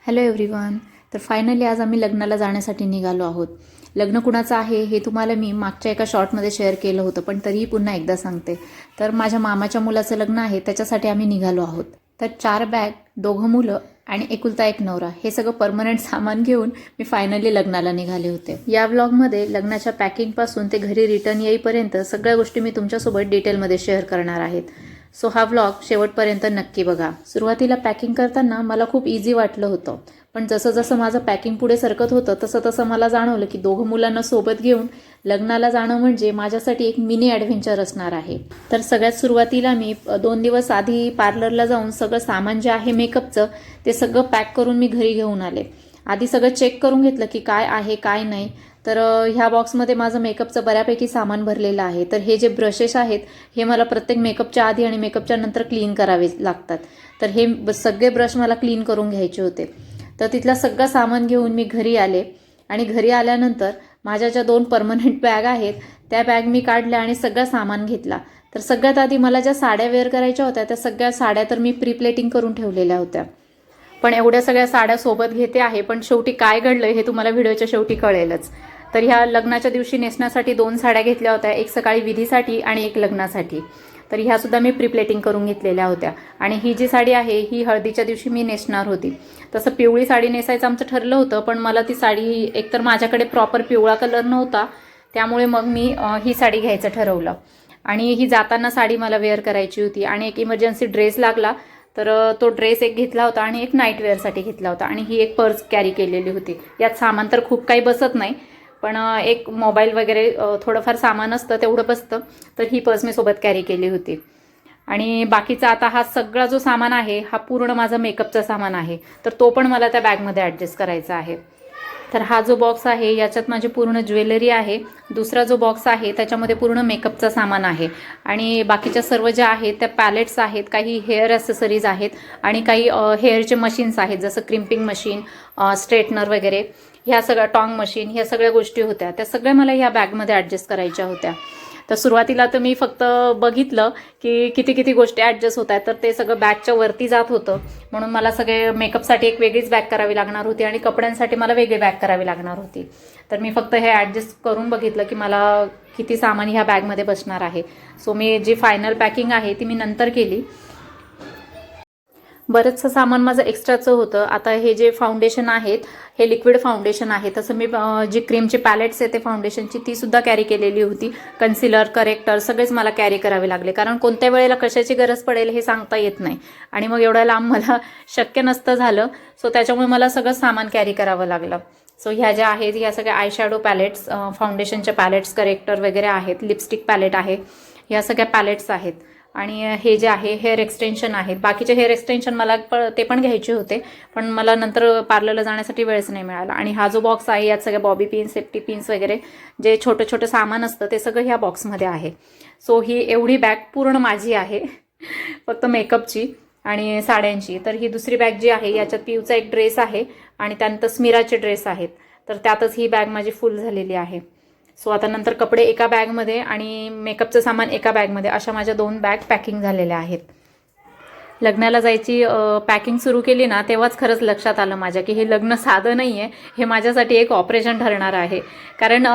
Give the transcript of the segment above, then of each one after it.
Hello everyone. तर finally आज आम्ही लग्नाला जाण्यासाठी निघालो आहोत. लग्न कुणाचं आहे हे तुम्हाला मी मागच्या एका शॉर्टमध्ये शेअर केलं होतं, पण तरीही पुन्हा एकदा सांगते. तर माझ्या मामाच्या मुलाचं लग्न आहे, त्याच्यासाठी आम्ही निघालो आहोत. तर 4 बॅग, 2 मुलं आणि एकुलता एक नवरा, हे सगळं परमनंट सामान घेऊन मी फायनली लग्नाला निघाले होते. या व्लॉगमध्ये लग्नाच्या पॅकिंगपासून ते घरी रिटर्न येईपर्यंत सगळ्या गोष्टी मी तुमच्यासोबत डिटेलमध्ये शेअर करणार आहेत. सो हा व्लॉग शेवटपर्यंत नक्की बघा. सुरुवातीला पॅकिंग करताना मला खूप इझी वाटलं होतं, पण जसं जसं माझं पॅकिंग पुढे सरकत होतं तसं तसं मला जाणवलं की 2 मुलांना सोबत घेऊन लग्नाला जाणं म्हणजे माझ्यासाठी एक मिनी ॲडव्हेंचर असणार आहे. तर सगळ्यात सुरुवातीला मी 2 दिवस आधी पार्लरला जाऊन सगळं सामान जे आहे मेकअपचं ते सगळं पॅक करून मी घरी घेऊन आले. आधी सगळं चेक करून घेतलं की काय आहे काय नाही. तर ह्या बॉक्समध्ये माझं मेकअपचं बऱ्यापैकी सामान भरलेलं आहे. तर हे जे ब्रशेस आहेत हे मला प्रत्येक मेकअपच्या आधी आणि मेकअपच्या नंतर क्लीन करावे लागतात. तर हे सगळे ब्रश मला क्लीन करून घ्यायचे होते. तर तिथलं सगळं सामान घेऊन मी घरी आले आणि घरी आल्यानंतर माझ्या ज्या 2 परमनंट बॅग आहेत त्या बॅग मी काढल्या आणि सगळं सामान घेतला. तर सगळ्यात आधी मला ज्या साड्या वेअर करायच्या होत्या त्या सगळ्या साड्या तर मी प्रीप्लेटिंग करून ठेवलेल्या होत्या. पण एवढ्या सगळ्या साड्या सोबत घेते आहे, पण शेवटी काय घडलं हे तुम्हाला व्हिडिओच्या शेवटी कळेलच. तर ह्या लग्नाच्या दिवशी नेसण्यासाठी 2 साड्या घेतल्या होत्या, एक सकाळी विधीसाठी आणि एक लग्नासाठी. तर ह्यासुद्धा मी प्रीप्लेटिंग करून घेतलेल्या होत्या. आणि ही जी साडी आहे ही हळदीच्या दिवशी मी नेसणार होती. तसं पिवळी साडी नेसायचं आमचं ठरलं होतं, पण मला ती साडी एकतर माझ्याकडे प्रॉपर पिवळा कलर नव्हता, त्यामुळे मग मी ही साडी घ्यायचं ठरवलं. आणि ही जाताना साडी मला वेअर करायची होती आणि एक इमर्जन्सी ड्रेस लागला. तर तो ड्रेस एक घेतला होता आणि एक नाईट वेअरसाठी घेतला होता आणि ही एक पर्स कॅरी केलेली होती. यात सामान तर खूप काही बसत नाही, पण एक मोबाईल वगैरे थोडंफार सामान असतं तेवढं बसतं. तर ही पर्स मी सोबत कॅरी केली होती. आणि बाकीचा आता हा सगळा जो सामान आहे हा पूर्ण माझा मेकअपचा सामान आहे. तर तो पण मला त्या बॅगमध्ये ॲडजस्ट करायचा आहे. तर हा जो बॉक्स आहे याच्यात माझी पूर्ण ज्वेलरी आहे. दुसरा जो बॉक्स आहे त्याच्यामध्ये पूर्ण मेकअपचं सामान आहे. आणि बाकीच्या सर्व ज्या आहेत त्या पॅलेट्स आहेत, काही हेअर ॲसेसरीज आहेत आणि काही हेअरचे मशीन्स आहेत, जसं क्रिम्पिंग मशीन, स्ट्रेटनर वगैरे, ह्या सगळ्या टॉंग मशीन, ह्या सगळ्या गोष्टी होत्या. त्या सगळ्या मला ह्या बॅगमध्ये ॲडजस्ट करायच्या होत्या. तर सुरुवातीला तर मी फक्त बघितलं की किती किती गोष्टी ॲडजस्ट होत आहेत. तर ते सगळं बॅगच्या वरती जात होतं, म्हणून मला सगळे मेकअपसाठी एक वेगळीच बॅग करावी लागणार होती आणि कपड्यांसाठी मला वेगळी बॅग करावी लागणार होती. तर मी फक्त हे ॲडजस्ट करून बघितलं की मला किती सामान ह्या बॅगमध्ये बसणार आहे. सो मी जी फायनल पॅकिंग आहे ती मी नंतर केली. बरंचसं सामान माझं एक्स्ट्राचं होतं. आता हे जे फाउंडेशन आहेत हे लिक्विड फाउंडेशन आहे. तसं मी जी क्रीमची पॅलेट्स आहे ते फाउंडेशनची तीसुद्धा कॅरी केलेली होती. कन्सिलर, करेक्टर सगळेच मला कॅरी करावे लागले, कारण कोणत्या वेळेला कशाची गरज पडेल हे सांगता येत नाही आणि मग एवढ्या लांब मला शक्य नसतं झालं. सो त्याच्यामुळे मला सगळं सामान कॅरी करावं लागलं. सो ह्या ज्या आहेत ह्या सगळ्या आय शॅडो पॅलेट्स, फाउंडेशनच्या पॅलेट्स, करेक्टर वगैरे आहेत, लिपस्टिक पॅलेट आहे, ह्या सगळ्या पॅलेट्स आहेत. आणि हे जे आहे हेअर एक्सटेन्शन आहेत. बाकीचे हेअर एक्सटेन्शन मला ते पण घ्यायचे होते, पण मला नंतर पार्लरला जाण्यासाठी वेळच नाही मिळाला. आणि हा जो बॉक्स आहे यात सगळ्या बॉबी पिन्स, सेफ्टी पिन्स वगैरे जे छोटं छोटं सामान असतं ते सगळं ह्या बॉक्समध्ये आहे. सो ही एवढी बॅग पूर्ण माझी आहे फक्त मेकअपची आणि साड्यांची. तर ही दुसरी बॅग जी आहे याच्यात पिऊचा एक ड्रेस आहे आणि त्यानंतर स्मिराचे ड्रेस आहेत. तर त्यातच ही बॅग माझी फुल झालेली आहे. सो आता नंतर कपडे एका बॅगमध्ये आणि मेकअपचं सामान एका बॅगमध्ये, अशा माझ्या 2 बॅग पॅकिंग झालेल्या आहेत. लग्नाला जायची पॅकिंग सुरू केली ना तेव्हाच खरंच लक्षात आलं माझ्या की हे लग्न साधं नाही आहे, हे माझ्यासाठी एक ऑपरेशन ठरणार आहे. कारण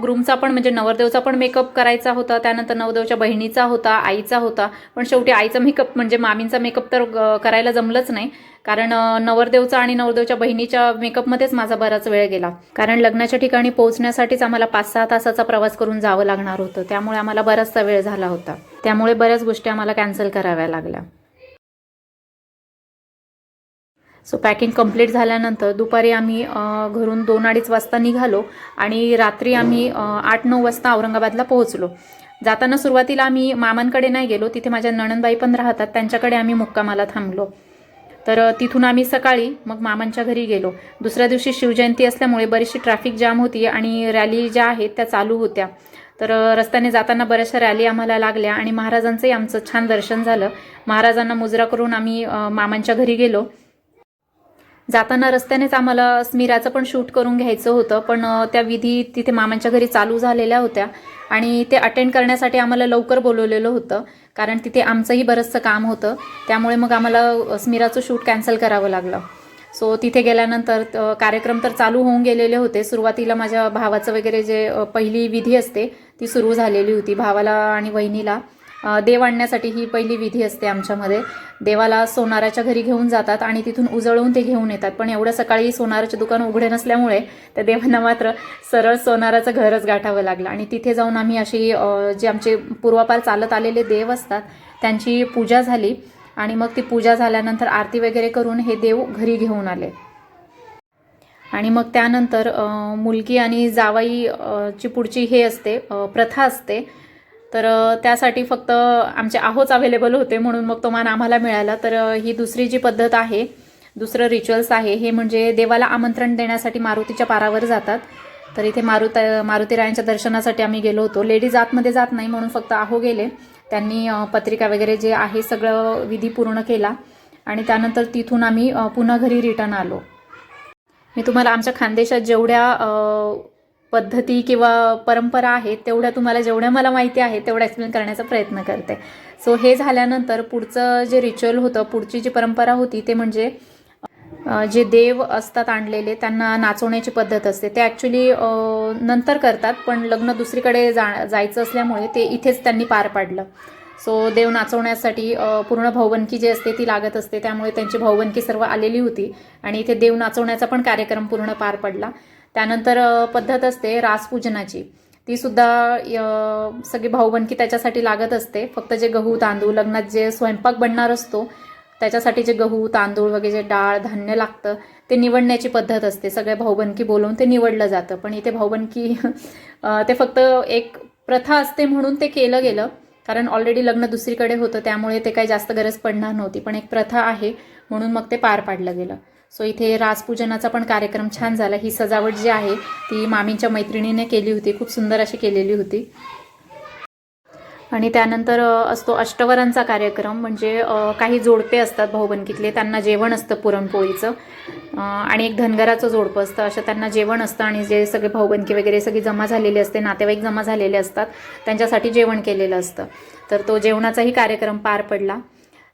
ग्रूमचा पण म्हणजे नवरदेवचा पण मेकअप करायचा होता, त्यानंतर नवरदेवच्या बहिणीचा होता, आईचा होता. पण शेवटी आईचा मेकअप म्हणजे मामींचा मेकअप तर करायला जमलंच नाही, कारण नवरदेवचा आणि नवरदेवच्या बहिणीच्या मेकअपमध्येच माझा बराच वेळ गेला. कारण लग्नाच्या ठिकाणी पोहोचण्यासाठीच आम्हाला 5-6 तासाचा प्रवास करून जावं लागणार होतं, त्यामुळे आम्हाला बराचसा वेळ झाला होता. त्यामुळे बऱ्याच गोष्टी आम्हाला कॅन्सल कराव्या लागल्या. सो पॅकिंग कंप्लीट झाल्यानंतर दुपारी आम्ही घरून 2-2:30 वाजता निघालो आणि रात्री आम्ही 8-9 वाजता औरंगाबादला पोहोचलो. जाताना सुरुवातीला आम्ही मामांकडे नाही गेलो, तिथे माझ्या नणंदबाई पण राहतात, त्यांच्याकडे आम्ही मुक्कामाला थांबलो. तर तिथून आम्ही सकाळी मग मामांच्या घरी गेलो. दुसऱ्या दिवशी शिवजयंती असल्यामुळे बरीचशी ट्रॅफिक जाम होती आणि रॅली ज्या आहेत त्या चालू होत्या. तर रस्त्याने जाताना बऱ्याचशा रॅली आम्हाला लागल्या आणि महाराजांचंही आमचं छान दर्शन झालं. महाराजांना मुजरा करून आम्ही मामांच्या घरी गेलो. जाताना रस्त्यानेच आम्हाला स्मिराचं पण शूट करून घ्यायचं होतं, पण त्या विधी तिथे मामांच्या घरी चालू झालेल्या होत्या आणि ते अटेंड करण्यासाठी आम्हाला लवकर बोलवलेलं होतं, कारण तिथे आमचंही बरंचसं काम होतं. त्यामुळे मग आम्हाला स्मिराचं शूट कॅन्सल करावं लागलं. सो तिथे गेल्यानंतर कार्यक्रम तर चालू होऊन गेलेले होते. सुरुवातीला माझ्या भावाचं वगैरे जे पहिली विधी असते ती सुरू झालेली होती. भावाला आणि वहिनीला देव आणण्यासाठी ही पहिली विधी असते आमच्यामध्ये. देवाला सोनाराच्या घरी घेऊन जातात आणि तिथून उजळवून ते घेऊन येतात. पण एवढ्या सकाळी सोनाराचे दुकान उघडे नसल्यामुळे त्या देवांना मात्र सरळ सोनाराचं घरच गाठावं लागलं. आणि तिथे जाऊन आम्ही अशी जे आमचे पूर्वापार चालत आलेले देव असतात त्यांची पूजा झाली. आणि मग ती पूजा झाल्यानंतर आरती वगैरे करून हे देव घरी घेऊन आले. आणि मग त्यानंतर मुलगी आणि जावई ची पुढची हे असते प्रथा असते. तर त्यासाठी फक्त आमचे आहोच अवेलेबल होते म्हणून मग तो मान आम्हाला मिळाला. तर ही दुसरी जी पद्धत आहे, दुसरं रिच्युअल्स आहे, हे म्हणजे देवाला आमंत्रण देण्यासाठी मारुतीच्या पारावर जातात. तर इथे मारुतीरायांच्या दर्शनासाठी आम्ही गेलो होतो. लेडीज आतमध्ये जात नाही म्हणून फक्त आहो गेले. त्यांनी पत्रिका वगैरे जे आहे सगळं विधी पूर्ण केला आणि त्यानंतर तिथून आम्ही पुन्हा घरी रिटर्न आलो. मी तुम्हाला आमच्या खानदेशात जेवढ्या पद्धती किंवा परंपरा आहेत तेवढ्या तुम्हाला जेवढ्या मला माहिती आहे तेवढं एक्सप्लेन करण्याचा प्रयत्न करते. सो हे झाल्यानंतर पुढचं जे रिच्युअल होतं, पुढची जी परंपरा होती ते म्हणजे जे देव असतात आणलेले त्यांना नाचवण्याची पद्धत असते. ते ॲक्च्युली नंतर करतात, पण लग्न दुसरीकडे जायचं असल्यामुळे ते इथेच त्यांनी पार पाडलं. सो देव नाचवण्यासाठी पूर्ण भाऊबंदकी जी असते ती लागत असते. त्यामुळे त्यांची भाऊबंदकी सर्व आलेली होती आणि इथे देव नाचवण्याचा पण कार्यक्रम पूर्ण पार पडला. त्यानंतर पद्धत असते रासपूजनाची. ती सुद्धा सगळी भाऊबंदकी त्याच्यासाठी लागत असते. फक्त जे गहू तांदूळ लग्नात जे स्वयंपाक बनणार असतो त्याच्यासाठी जे गहू तांदूळ वगैरे जे डाळ धान्य लागतं ते निवडण्याची पद्धत असते. सगळ्या भाऊबंदकी बोलवून ते निवडलं जातं. पण इथे भाऊबंदकी ते फक्त एक प्रथा असते म्हणून ते केलं गेलं, कारण ऑलरेडी लग्न दुसरीकडे होतं त्यामुळे ते काही जास्त गरज पडणार नव्हती. पण एक प्रथा आहे म्हणून मग ते पार पाडलं गेलं. सो इथे रासपूजनाचा पण कार्यक्रम छान झाला. ही सजावट जी आहे ती मामींच्या मैत्रिणीने केली होती, खूप सुंदर अशी केलेली होती. आणि त्यानंतर असतो अष्टवरांचा कार्यक्रम. म्हणजे काही जोडपे असतात भाऊबंदकीतले, त्यांना जेवण असतं पुरणपोळीचं. आणि एक धनगराचं जोडपं असतं, असं त्यांना जेवण असतं. आणि जे सगळे भाऊबंदकी वगैरे सगळी जमा झालेली असते, नातेवाईक जमा झालेले असतात, त्यांच्यासाठी जेवण केलेलं असतं. तर तो जेवणाचाही कार्यक्रम पार पडला.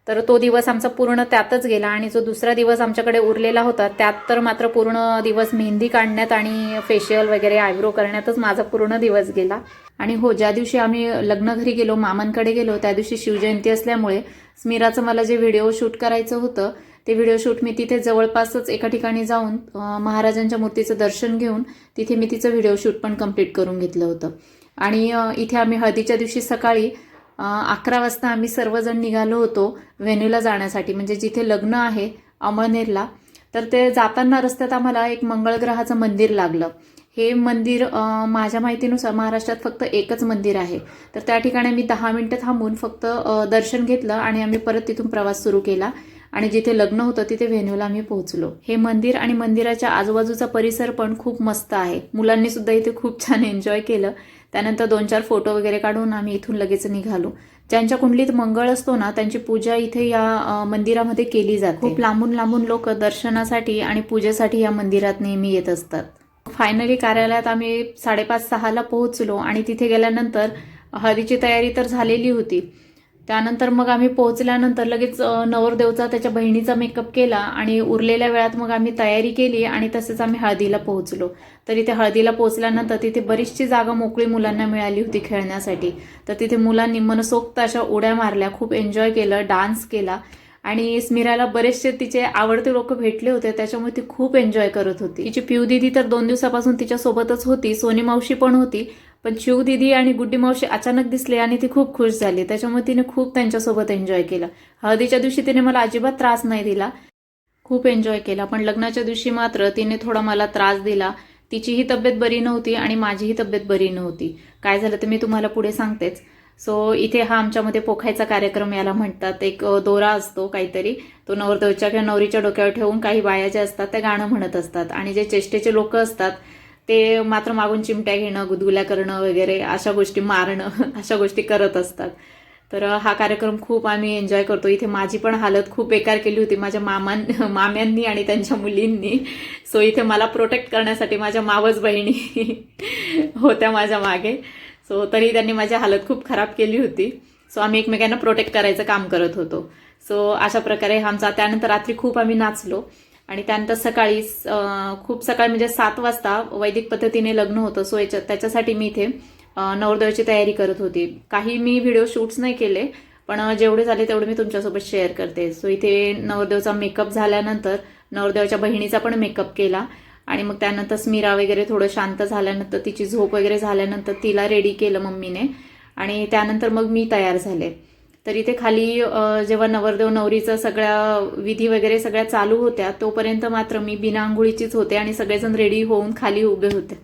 तर तो दिवस आमचा पूर्ण त्यातच गेला. आणि जो दुसरा दिवस आमच्याकडे उरलेला होता त्यात तर मात्र पूर्ण दिवस मेहंदी काढण्यात आणि फेशियल वगैरे आयब्रो करण्यातच माझा पूर्ण दिवस गेला. आणि हो, ज्या दिवशी आम्ही लग्नघरी गेलो, मामांकडे गेलो, त्या दिवशी शिवजयंती असल्यामुळे स्मिराचं मला जे व्हिडिओ शूट करायचं होतं ते व्हिडिओ शूट मी तिथे जवळपासच एका ठिकाणी जाऊन महाराजांच्या मूर्तीचं दर्शन घेऊन तिथे मी तिचं व्हिडिओ शूट पण कंप्लीट करून घेतलं होतं. आणि इथे आम्ही हळदीच्या दिवशी सकाळी 11 वाजता आम्ही सर्वजण निघालो होतो व्हेन्यूला जाण्यासाठी, म्हणजे जिथे लग्न आहे अमळनेरला. तर ते जाताना रस्त्यात आम्हाला एक मंगळग्रहाचं मंदिर लागलं. हे मंदिर माझ्या माहितीनुसार महाराष्ट्रात फक्त एकच मंदिर आहे. तर त्या ठिकाणी मी 10 मिनिटं थांबून फक्त दर्शन घेतलं आणि आम्ही परत तिथून प्रवास सुरू केला. आणि जिथे लग्न होतं तिथे व्हेन्यूला आम्ही पोहोचलो. हे मंदिर आणि मंदिराच्या आजूबाजूचा परिसर पण खूप मस्त आहे. मुलांनी सुद्धा इथे खूप छान एन्जॉय केलं. त्यानंतर 2-4 फोटो वगैरे काढून आम्ही इथून लगेच निघालो. ज्यांच्या कुंडलीत मंगळ असतो ना त्यांची पूजा इथे या मंदिरामध्ये केली जाते. खूप लांबून लांबून लोक दर्शनासाठी आणि पूजेसाठी या मंदिरात नेहमी येत असतात. फायनली कार्यालयात आम्ही 5:30-6ला पोहोचलो आणि तिथे गेल्यानंतर हळदीची तयारी तर झालेली होती. त्यानंतर मग आम्ही पोहोचल्यानंतर लगेच नवरदेवचा त्याच्या बहिणीचा मेकअप केला आणि उरलेल्या वेळात मग आम्ही तयारी केली आणि तसेच आम्ही हळदीला पोहोचलो. तर इथे हळदीला पोहोचल्यानंतर तिथे बरीचशी जागा मोकळी मुलांना मिळाली होती खेळण्यासाठी. तर तिथे मुलांनी मनसोक्त अशा उड्या मारल्या, खूप एन्जॉय केलं, डान्स केला. आणि स्मिराला बरेचसे तिचे आवडते लोक भेटले होते त्याच्यामुळे ती खूप एन्जॉय करत होती. तिची पिऊ दिदी तर 2 दिवसापासून तिच्यासोबतच होती, सोनी मावशी पण होती. पण चिऊ दिदी आणि गुड्डी मावशी अचानक दिसले आणि ती खूप खुश झाली. त्याच्यामुळे तिने खूप त्यांच्यासोबत एन्जॉय केला. हळदीच्या दिवशी तिने मला अजिबात त्रास नाही दिला, खूप एन्जॉय केला. पण लग्नाच्या दिवशी मात्र तिने थोडा मला त्रास दिला. तिचीही तब्येत बरी नव्हती आणि माझीही तब्येत बरी नव्हती. काय झालं ते मी तुम्हाला पुढे सांगतेच. सो इथे हा आमच्यामध्ये पोखायचा कार्यक्रम याला म्हणतात. एक दोरा असतो काहीतरी, तो नवरदेवच्या किंवा नवरीच्या डोक्यावर ठेवून काही बाया ज्या असतात त्या गाणं म्हणत असतात. आणि जे चेष्टेचे लोक असतात ते मात्र मागून चिमट्या घेणं, गुदगुल्या करणं वगैरे अशा गोष्टी, मारणं अशा गोष्टी करत असतात. तर हा कार्यक्रम खूप आम्ही एन्जॉय करतो. इथे माझी पण हालत खूप बेकार केली होती माझ्या माम्यांनी आणि त्यांच्या मुलींनी. सो इथे मला प्रोटेक्ट करण्यासाठी माझ्या मावस बहिणी होत्या माझ्या मागे. सो तरी त्यांनी माझी हालत खूप खराब केली होती. सो आम्ही एकमेकांना प्रोटेक्ट करायचं काम करत होतो. सो अशा प्रकारे आमचा त्यानंतर रात्री खूप आम्ही नाचलो. आणि त्यानंतर सकाळी खूप सकाळी म्हणजे 7 वाजता वैदिक पद्धतीने लग्न होतं. सो त्याच्यासाठी मी इथे नवरदेवाची तयारी करत होती. काही मी व्हिडिओ शूट्स नाही केले, पण जेवढे झाले तेवढे मी तुमच्यासोबत शेअर करते. सो इथे नवरदेवाचा मेकअप झाल्यानंतर नवरदेवाच्या बहिणीचा पण मेकअप केला आणि मग त्यानंतर स्मिरा वगैरे थोडं शांत झाल्यानंतर तिची झोप वगैरे झाल्यानंतर तिला रेडी केलं मम्मीने आणि त्यानंतर मग मी तयार झाले. तर इथे खाली जेव्हा नवरदेव नवरीचं सगळ्या विधी वगैरे सगळ्या चालू होत्या तोपर्यंत मात्र मी बिना आंघोळीचीच होते आणि सगळेजण रेडी होऊन खाली उभे होते,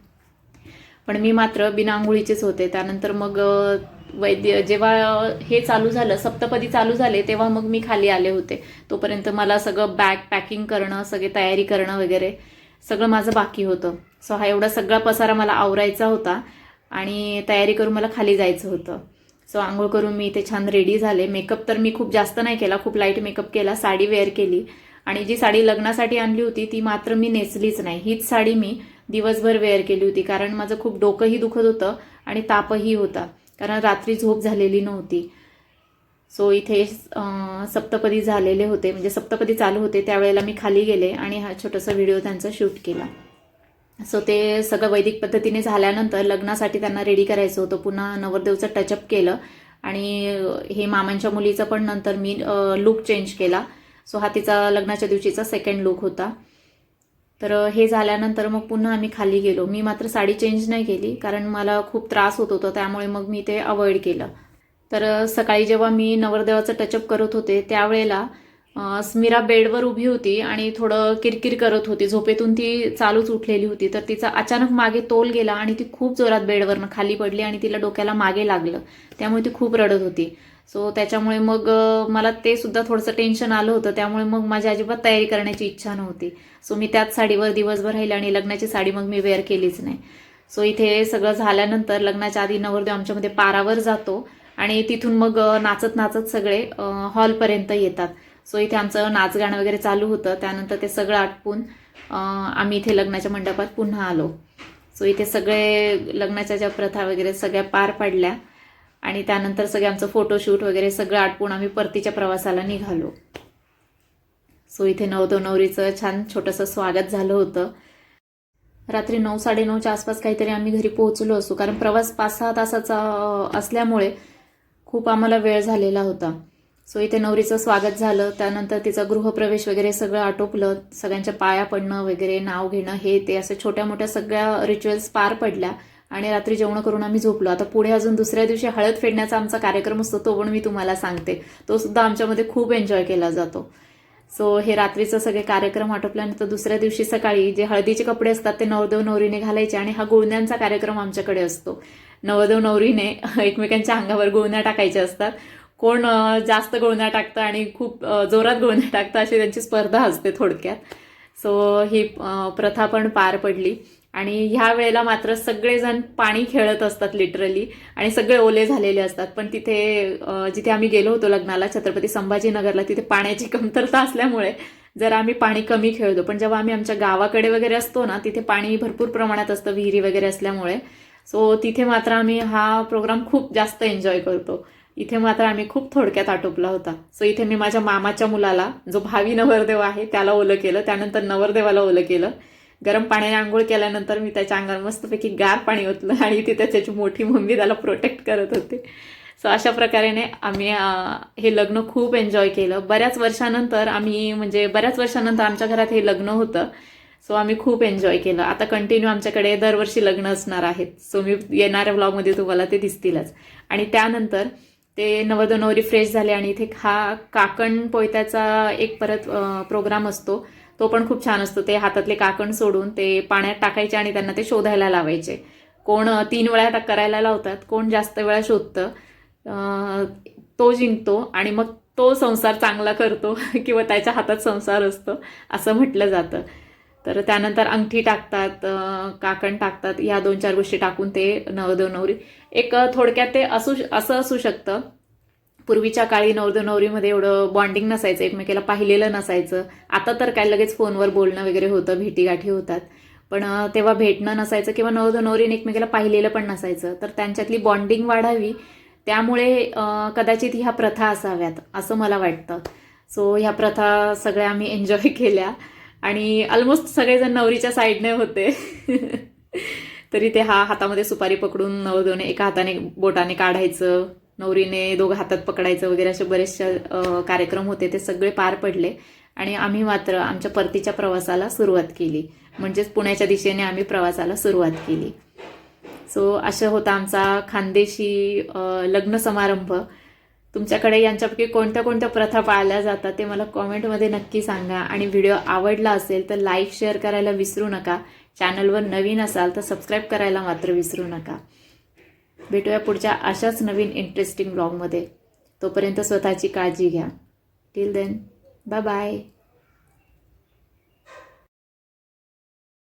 पण मी मात्र बिना आंघोळीचेच होते. त्यानंतर मग जेव्हा हे चालू झालं, सप्तपदी चालू झाले, तेव्हा मग मी खाली आले होते. तोपर्यंत मला सगळं बॅग पॅकिंग करणं, सगळे तयारी करणं वगैरे सगळं माझं बाकी होतं. सो हा एवढा सगळा पसारा मला आवरायचा होता आणि तयारी करून मला खाली जायचं होतं. सो आंघोळ करून मी इथे छान रेडी झाले. मेकअप तर मी खूप जास्त नाही केला, खूप लाईट मेकअप केला. साडी वेअर केली आणि जी साडी लग्नासाठी आणली होती ती मात्र मी नेसलीच नाही. हीच साडी मी दिवसभर वेअर केली होती, कारण माझं खूप डोकंही दुखत होतं आणि तापही होता, कारण रात्री झोप झालेली नव्हती. सो इथे सप्तपदी झालेले होते, म्हणजे सप्तपदी चालू होते त्यावेळेला मी खाली गेले आणि हा छोटासा व्हिडिओ त्यांचा शूट केला. सो ते सगळं वैदिक पद्धतीने झाल्यानंतर लग्नासाठी त्यांना रेडी करायचं होतं. पुन्हा नवरदेवचं टचअप केलं आणि हे मामांच्या मुलीचं पण नंतर मी लुक चेंज केला. सो हा तिचा लग्नाच्या दिवशीचा सेकंड लुक होता. तर हे झाल्यानंतर मग पुन्हा आम्ही खाली गेलो. मी मात्र साडी चेंज नाही केली, कारण मला खूप त्रास होत होता, त्यामुळे मग मी ते अवॉइड केलं. तर सकाळी जेव्हा मी नवरदेवाचं टचअप करत होते त्यावेळेला स्मिरा बेडवर उभी होती आणि थोडं किरकिर करत होती. झोपेतून ती चालूच उठलेली होती. तर तिचा अचानक मागे तोल गेला आणि ती खूप जोरात बेडवरनं खाली पडली आणि तिला डोक्याला मागे लागलं, त्यामुळे ती खूप रडत होती. सो त्याच्यामुळे मग मला ते सुद्धा थोडंसं टेन्शन आलं होतं, त्यामुळे मग माझी अजिबात तयारी करण्याची इच्छा नव्हती. सो मी त्याच साडीवर दिवसभर राहिले आणि लग्नाची साडी मग मी वेअर केलीच नाही. सो इथे सगळं झाल्यानंतर लग्नाच्या आधी नवरदेव आमच्यामध्ये पारावर जातो आणि तिथून मग नाचत नाचत सगळे हॉलपर्यंत येतात. सो इथे आमचं नाचगाणं वगैरे चालू होतं. त्यानंतर ते सगळं आटपून आम्ही इथे लग्नाच्या मंडपात पुन्हा आलो. सो इथे सगळे लग्नाच्या ज्या प्रथा वगैरे सगळ्या पार पडल्या आणि त्यानंतर सगळे आमचं फोटोशूट वगैरे सगळं आटपून आम्ही परतीच्या प्रवासाला निघालो. सो इथे नवरदेव नवरीचं छान छोटंसं स्वागत झालं होतं. रात्री 9-9:30च्या आसपास काहीतरी आम्ही घरी पोहोचलो असू, कारण प्रवास 5-6 तासाचा असल्यामुळे खूप आम्हाला वेळ झालेला होता. सो इथे नवरीचं स्वागत झालं, त्यानंतर तिचा गृहप्रवेश वगैरे सगळं आटोपलं. सगळ्यांच्या पाया पडणं वगैरे, नाव घेणं, हे ते असे छोट्या मोठ्या सगळ्या रिच्युअल्स पार पडल्या आणि रात्री जेवण करून आम्ही झोपलो. आता पुढे अजून दुसऱ्या दिवशी हळद फेडण्याचा आमचा कार्यक्रम असतो, तो पण मी तुम्हाला सांगते. तो सुद्धा आमच्यामध्ये खूप एन्जॉय केला जातो. सो हे रात्रीचं सगळे कार्यक्रम आटोपल्यानंतर दुसऱ्या दिवशी सकाळी जे हळदीचे कपडे असतात ते नवरदेव नवरीने घालायचे आणि हा गुळण्यांचा कार्यक्रम आमच्याकडे असतो. नवरदेव नवरीने एकमेकांच्या अंगावर गुळण्या टाकायच्या असतात. कोण जास्त गुळण्या टाकतं आणि खूप जोरात गुळण्या टाकतं अशी त्यांची स्पर्धा असते थोडक्यात. सो ही प्रथा पण पार पडली आणि ह्या वेळेला मात्र सगळेजण पाणी खेळत असतात लिटरली आणि सगळे ओले झालेले असतात. पण तिथे जिथे आम्ही गेलो होतो लग्नाला, छत्रपती संभाजीनगरला, तिथे पाण्याची कमतरता असल्यामुळे जरा आम्ही पाणी कमी खेळतो. पण जेव्हा आम्ही आमच्या गावाकडे वगैरे असतो ना, तिथे पाणी भरपूर प्रमाणात असतं, विहिरी वगैरे असल्यामुळे. सो तिथे मात्र आम्ही हा प्रोग्राम खूप जास्त एन्जॉय करतो. इथे मात्र आम्ही खूप थोडक्यात आटोपला होता. सो इथे मी माझ्या मामाच्या मुलाला, जो भावी नवरदेव आहे, त्याला ओलं केलं. त्यानंतर नवरदेवाला ओलं केलं. गरम पाण्याने आंघोळ केल्यानंतर मी त्याच्या अंगावर मस्तपैकी गार पाणी ओतलं आणि तिथे त्याची मोठी मम्मी त्याला प्रोटेक्ट करत होते. सो अशा प्रकारेने आम्ही हे लग्न खूप एन्जॉय केलं. बऱ्याच वर्षानंतर आमच्या घरात हे लग्न होतं. सो आम्ही खूप एन्जॉय केलं. आता कंटिन्यू आमच्याकडे दरवर्षी लग्न असणार आहेत. सो मी येणाऱ्या व्लॉगमध्ये तुम्हाला ते दिसतीलच. आणि त्यानंतर ते नवरदेव नवरी फ्रेश झाले आणि इथे हा काकण पोयत्याचा एक परत प्रोग्राम असतो, तो पण खूप छान असतो. ते हातातले काकण सोडून ते पाण्यात टाकायचे आणि त्यांना ते शोधायला लावायचे. कोण 3 वेळा करायला लावतात, कोण जास्त वेळा शोधतं तो जिंकतो आणि मग तो संसार चांगला करतो किंवा त्याच्या हातात संसार असतो असं म्हटलं जातं. तर त्यानंतर अंगठी टाकतात, काकण टाकतात, ह्या 2-4 गोष्टी टाकून ते नवरदेव नवरी एक थोडक्यात ते असं असू शकतं. पूर्वीच्या काळी नवरदेव नवरीमध्ये एवढं बॉन्डिंग नसायचं, एकमेकाला पाहिलेलं नसायचं. आता तर काय लगेच फोनवर बोलणं वगैरे होतं, भेटीगाठी होतात. पण तेव्हा भेटणं नसायचं किंवा नवरदेव नवरीने एकमेकाला पाहिलेलं पण नसायचं. तर त्यांच्यातली बॉन्डिंग वाढावी त्यामुळे कदाचित ह्या प्रथा असाव्यात असं मला वाटतं. सो ह्या प्रथा सगळ्या आम्ही एन्जॉय केल्या आणि ऑलमोस्ट सगळेजण नवरीच्या साईडने होते. तरी ते हातामध्ये सुपारी पकडून नवरदेवाने एका हाताने बोटाने काढायचं, नवरीने दोघं हातात पकडायचं वगैरे असे बरेचसे कार्यक्रम होते, ते सगळे पार पडले. आणि आम्ही मात्र आमच्या परतीच्या प्रवासाला सुरुवात केली, म्हणजेच पुण्याच्या दिशेने आम्ही प्रवासाला सुरुवात केली. सो असं होता आमचा खानदेशी लग्न समारंभ. तुमच्याकडे यांच्यापैकी कोणत्या कोणत्या प्रथा पाळल्या जातात ते मला कॉमेंटमध्ये नक्की सांगा. आणि व्हिडिओ आवडला असेल तर लाईक शेअर करायला विसरू नका. चॅनलवर नवीन असाल तर सबस्क्राईब करायला मात्र विसरू नका. भेटूया पुढच्या अशाच नवीन इंटरेस्टिंग ब्लॉगमध्ये. तोपर्यंत स्वतःची काळजी घ्या. Till then, bye bye.